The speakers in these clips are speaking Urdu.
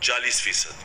40%।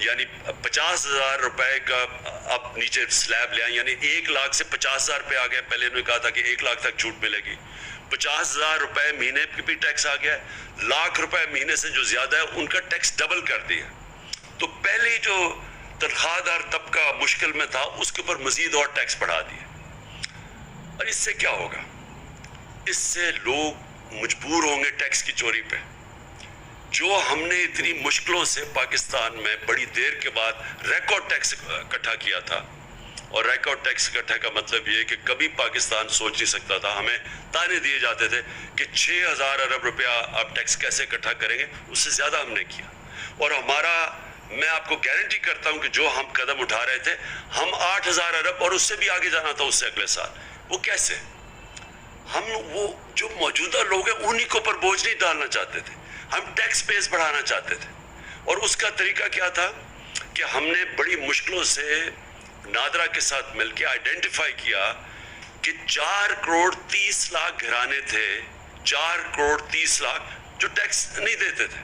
یعنی 50,000 روپے کا اب نیچے سلیب لے آئیں, یعنی 1 لاکھ سے 50,000 پہ آ گیا. پہلے انہوں نے کہا تھا کہ 1 لاکھ تک چھوٹ ملے گی. 50,000 روپے مہینے کی بھی ٹیکس آ گیا ہے. لاکھ روپے مہینے سے جو زیادہ ہے ان کا ٹیکس ڈبل کر دیا. تو پہلے جو تنخواہ دار طبقہ مشکل میں تھا اس کے اوپر مزید اور ٹیکس بڑھا دیا. اور اس سے کیا ہوگا؟ اس سے لوگ مجبور ہوں گے ٹیکس کی چوری پہ. جو ہم نے اتنی مشکلوں سے پاکستان میں بڑی دیر کے بعد ریکارڈ ٹیکس اکٹھا کیا تھا, اور ریکارڈ ٹیکس اکٹھا کا مطلب یہ کہ کبھی پاکستان سوچ نہیں سکتا تھا. ہمیں تانے دیے جاتے تھے کہ 6,000 ارب روپیہ آپ ٹیکس کیسے اکٹھا کریں گے, اس سے زیادہ ہم نے کیا. اور ہمارا, میں آپ کو گارنٹی کرتا ہوں کہ جو ہم قدم اٹھا رہے تھے, ہم 8,000 ارب اور اس سے بھی آگے جانا تھا اس سے اگلے سال. وہ کیسے؟ ہم وہ جو موجودہ لوگ ہیں انہی کے اوپر بوجھ نہیں ڈالنا چاہتے تھے, ہم ٹیکس بیس بڑھانا چاہتے تھے. اور اس کا طریقہ کیا تھا کہ ہم نے بڑی مشکلوں سے نادرا کے ساتھ مل کے آئیڈینٹیفائی کیا کہ 4 کروڑ 30 لاکھ گھرانے تھے, 4 کروڑ 30 لاکھ جو ٹیکس نہیں دیتے تھے.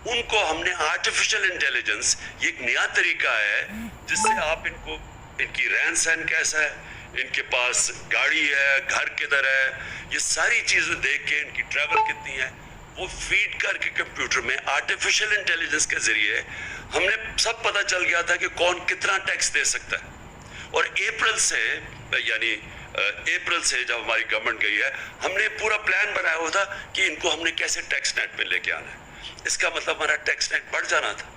ان کو ہم نے آرٹیفیشل انٹیلیجنس, یہ ایک نیا طریقہ ہے جس سے آپ ان کو, ان کی رہن سہن کیسا ہے, ان کے پاس گاڑی ہے, گھر کدھر ہے, یہ ساری چیزیں دیکھ کے, ان کی ٹریول کتنی ہے, وہ فیڈ کر کے کمپیوٹر میں آرٹیفیشل انٹیلیجنس کے ذریعے ہم نے سب پتہ چل گیا تھا کہ کون کتنا ٹیکس دے سکتا ہے. اور اپریل سے, یعنی اپریل سے جب ہماری گورنمنٹ گئی ہے, ہم نے پورا پلان بنایا ہوا تھا کہ ان کو ہم نے کیسے ٹیکس نیٹ پہ لے کے آنا ہے. اس کا مطلب ہمارا ٹیکس نیٹ بڑھ جانا تھا,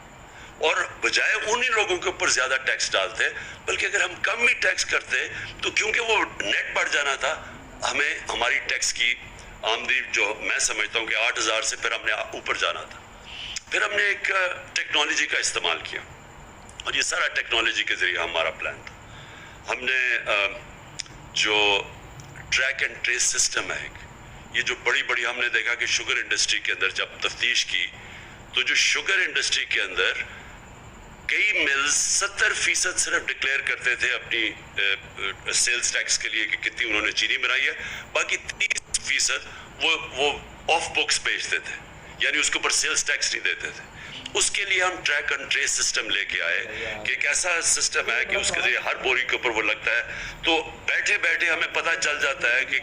اور بجائے انہی لوگوں کے اوپر زیادہ ٹیکس ڈالتے, بلکہ اگر ہم کم بھی ٹیکس کرتے تو کیونکہ وہ نیٹ بڑھ جانا تھا, ہمیں ہماری ٹیکس کی آمدنی جو میں سمجھتا ہوں کہ 8,000 سے پھر ہم نے اوپر جانا تھا. پھر ہم نے ایک ٹیکنالوجی کا استعمال کیا, اور یہ سارا ٹیکنالوجی کے ذریعے ہمارا پلان تھا. ہم نے جو ٹریک اینڈ ٹریس سسٹم ہے, یہ جو بڑی ہم نے دیکھا کہ شوگر انڈسٹری کے اندر جب تفتیش کی تو جو شوگر انڈسٹری کے اندر کئی ملز 70% صرف ڈکلیئر کرتے تھے اپنی سیلز ٹیکس کے لیے کہ کتنی انہوں نے چینی بنائی ہے, باقی 30% وہ آف بکس بیچتے تھے, یعنی اس کے اوپر سیلز ٹیکس نہیں دیتے تھے. اس کے لیے ہم ٹریک اینڈ ٹریس سسٹم لے کے آئے کہ ایک ایسا سسٹم ہے کہ اس کے ذریعے ہر بوری کے اوپر وہ لگتا ہے, تو بیٹھے بیٹھے ہمیں پتہ چل جاتا ہے کہ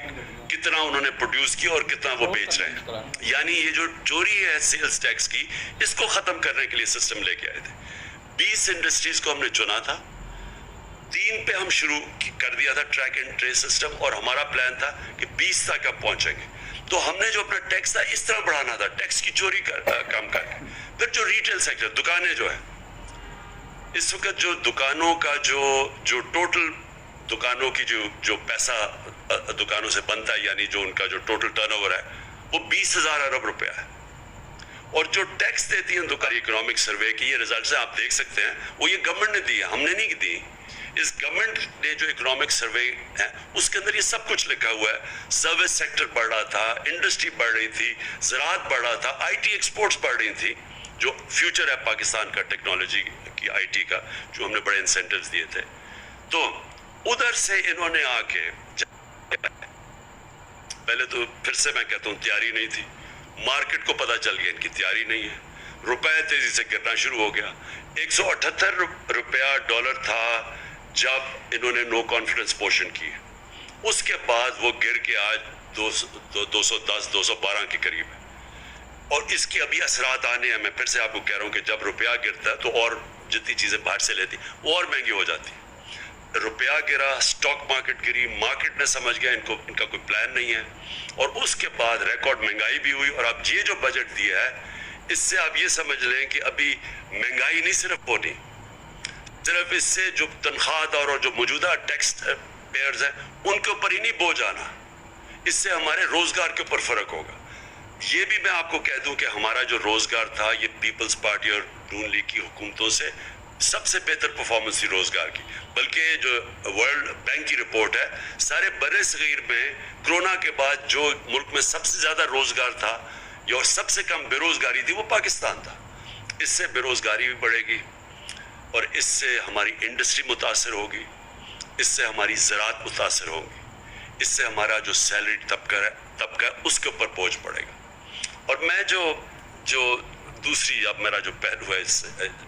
کتنا انہوں نے پروڈیوس کیا اور کتنا وہ بیچ رہے ہیں. یعنی یہ جو چوری ہے سیلز ٹیکس کی, اس کو ختم کرنے کے لیے سسٹم لے کے آئے تھے. 20 انڈسٹریز کو ہم نے چنا تھا, 3 پہ ہم شروع کر دیا تھا ٹریک اینڈ ٹریس سسٹم, اور ہمارا پلان تھا کہ 20 تک اب پہنچیں گے. تو ہم نے جو اپنا ٹیکس تھا اس طرح بڑھانا تھا, ٹیکس کی چوری کم کر کے. پھر جو ریٹیل سیکٹر, دکانیں جو ہے, اس وقت جو دکانوں کا جو ٹوٹل دکانوں کی جو پیسہ دکانوں سے بنتا ہے, یعنی جو ان کا جو ٹوٹل ٹرن اوور ہے, وہ 20,000 ارب روپیہ ہے. اور جو ٹیکس دیتی ہیں دکان, اکنامک سروے کی یہ ریزلٹس ہیں, آپ دیکھ سکتے ہیں, وہ یہ گورنمنٹ نے دی ہے, ہم نے نہیں دی. اس گورنمنٹ نے جو اکنامک سروے ہے اس کے اندر یہ سب کچھ لکھا ہوا ہے. سروس سیکٹر بڑھ رہا تھا, انڈسٹری بڑھ رہی تھی, زراعت بڑھ رہا تھا, آئی ٹی ایکسپورٹس بڑھ رہی تھی, جو فیوچر ہے پاکستان کا ٹیکنالوجی کی, آئی ٹی کا, جو ہم نے بڑے انسینٹیوز دیے تھے. تو ادھر سے انہوں نے آ کے, پہلے تو پھر سے میں کہتا ہوں تیاری نہیں تھی, مارکیٹ کو پتہ چل گیا ان کی تیاری نہیں ہے, روپے تیزی سے گرنا شروع ہو گیا. 178 روپیہ ڈالر تھا جب انہوں نے نو کانفیڈنس پوشن کی, اس کے بعد وہ گر کے آج 210 212 کے قریب ہے. اور اس کی ابھی اثرات آنے ہیں. میں پھر سے آپ کو کہہ رہا ہوں کہ جب روپیہ گرتا ہے تو اور جتنی چیزیں باہر سے لیتی وہ اور مہنگی ہو جاتی. روپیہ گرا, سٹاک مارکیٹ گری, مارکیٹ نے سمجھ گیا ان کا کوئی پلان نہیں ہے, اور اس کے بعد ریکارڈ مہنگائی بھی ہوئی. اور اب یہ جو بجٹ دیا ہے اس سے آپ یہ سمجھ لیں کہ ابھی مہنگائی نہیں صرف ہونی, صرف اس سے جو تنخواہ دار اور جو موجودہ ٹیکس پیئرز ہیں ان کے اوپر ہی نہیں بوجھ آنا, اس سے ہمارے روزگار کے اوپر فرق ہوگا. یہ بھی میں آپ کو کہہ دوں کہ ہمارا جو روزگار تھا یہ پیپلز پارٹی اور نون لیگ کی حکومتوں سے سب سے بہتر پرفارمنس تھی روزگار کی. بلکہ جو ورلڈ بینک کی رپورٹ ہے, سارے بر صغیر میں کرونا کے بعد جو ملک میں سب سے زیادہ روزگار تھا یا سب سے کم بے روزگاری تھی وہ پاکستان تھا. اس سے بے روزگاری بھی بڑھے گی, اور اس سے ہماری انڈسٹری متاثر ہوگی, اس سے ہماری زراعت متاثر ہوگی, اس سے ہمارا جو سیلری طبقہ ہے اس کے اوپر بوجھ پڑے گا. اور میں جو دوسری اب میرا جو پہلو ہے اس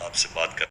آپ سے بات کر